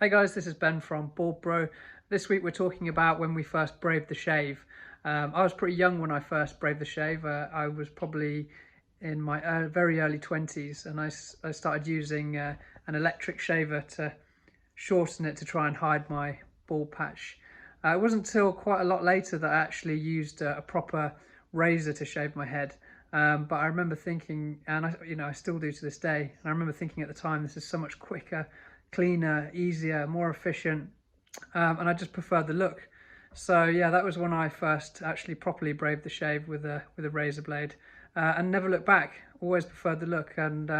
Hey guys, this is Ben from BLDBRO. This week we're talking about when we first braved the shave. I was pretty young when I first braved the shave. I was probably in my very early 20s, and I started using an electric shaver to shorten it to try and hide my bald patch. It wasn't until quite a lot later that I actually used a proper razor to shave my head. But I remember thinking, and I still do to this day, and I remember thinking at the time, this is so much quicker, cleaner, easier, more efficient, and I just preferred the look. So yeah, that was when I first actually properly braved the shave with a razor blade, and never looked back. Always preferred the look. And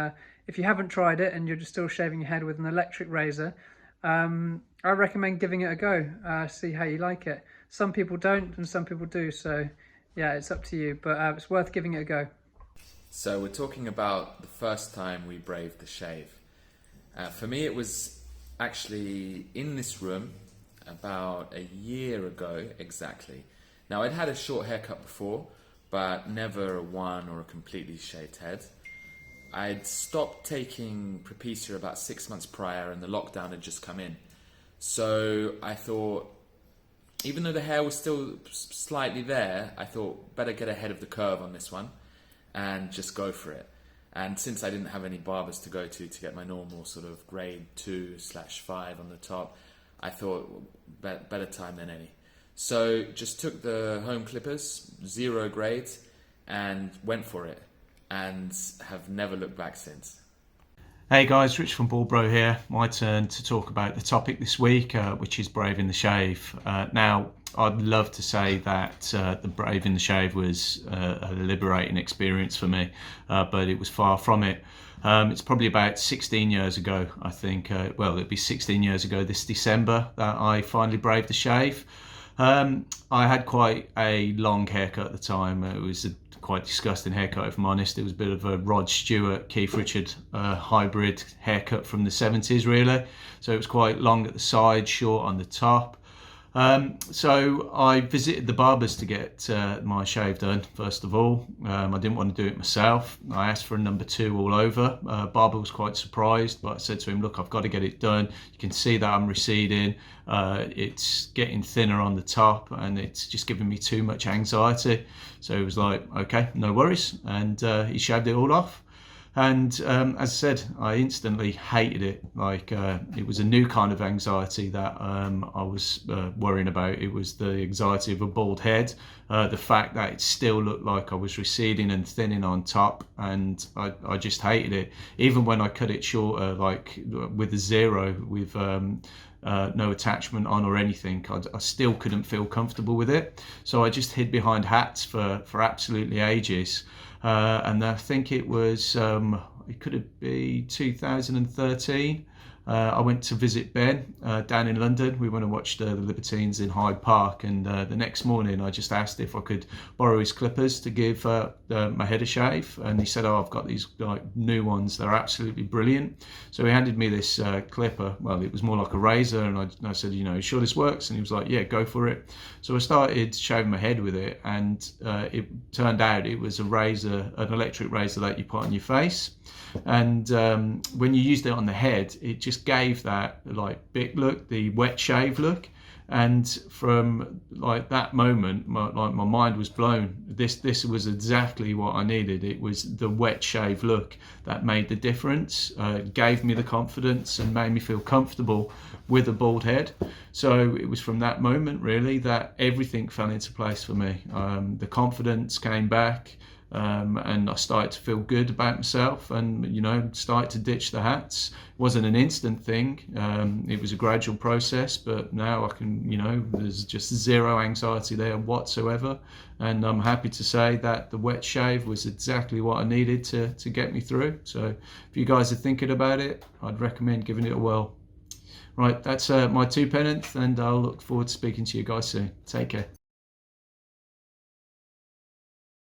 if you haven't tried it and you're just still shaving your head with an electric razor, I recommend giving it a go. See how you like it. Some people don't, and some people do. So yeah, it's up to you, but it's worth giving it a go. So we're talking about the first time we braved the shave. For me, it was actually in this room about a year ago exactly. Now, I'd had a short haircut before, but never a one or a completely shaved head. I'd stopped taking Propecia about 6 months prior, and the lockdown had just come in. So I thought, even though the hair was still slightly there, I thought better get ahead of the curve on this one and just go for it. And since I didn't have any barbers to go to get my normal sort of grade 2/5 on the top, I thought better time than any. So just took the home clippers, 0 grades, and went for it, and have never looked back since. Hey guys, Rich from BLDBRO here. My turn to talk about the topic this week, which is braving the shave. Now, I'd love to say that the braving the shave was a liberating experience for me, but it was far from it. It's probably about 16 years ago, I think. Well, it'd be 16 years ago this December that I finally braved the shave. I had quite a long haircut at the time. It was a quite disgusting haircut, if I'm honest. It was a bit of a Rod Stewart, Keith Richard hybrid haircut from the 70s, really. So it was quite long at the side, short on the top. So I visited the barbers to get my shave done, first of all. I didn't want to do it myself. I asked for a number 2 all over. Barber was quite surprised, but I said to him, look, I've got to get it done. You can see that I'm receding. It's getting thinner on the top, and it's just giving me too much anxiety. So he was like, okay, no worries. And he shaved it all off. And as I said, I instantly hated it. Like it was a new kind of anxiety that I was worrying about. It was the anxiety of a bald head, the fact that it still looked like I was receding and thinning on top, and I just hated it. Even when I cut it shorter, like with a 0, with no attachment on or anything, I still couldn't feel comfortable with it. So I just hid behind hats for absolutely ages. And I think it was, it could have been 2013. I went to visit Ben down in London. We went and watched the Libertines in Hyde Park, and the next morning I just asked if I could borrow his clippers to give my head a shave, and he said, oh, I've got these like new ones, they're absolutely brilliant. So he handed me this clipper. Well, it was more like a razor, and I said, you know, sure this works? And he was like, yeah, go for it. So I started shaving my head with it, and it turned out it was a razor, an electric razor that you put on your face. And when you used it on the head, it just gave that like big look, the wet shave look. And from like that moment, my mind was blown. This was exactly what I needed. It was the wet shave look that made the difference. Gave me the confidence and made me feel comfortable with a bald head. So it was from that moment really that everything fell into place for me. The confidence came back. And I started to feel good about myself, and you know, started to ditch the hats. It wasn't an instant thing. It was a gradual process, but now I can, you know, there's just 0 anxiety there whatsoever, and I'm happy to say that the wet shave was exactly what I needed to get me through. So if you guys are thinking about it, I'd recommend giving it a whirl. Right, that's my 2 penneth, and I'll look forward to speaking to you guys soon. Take care.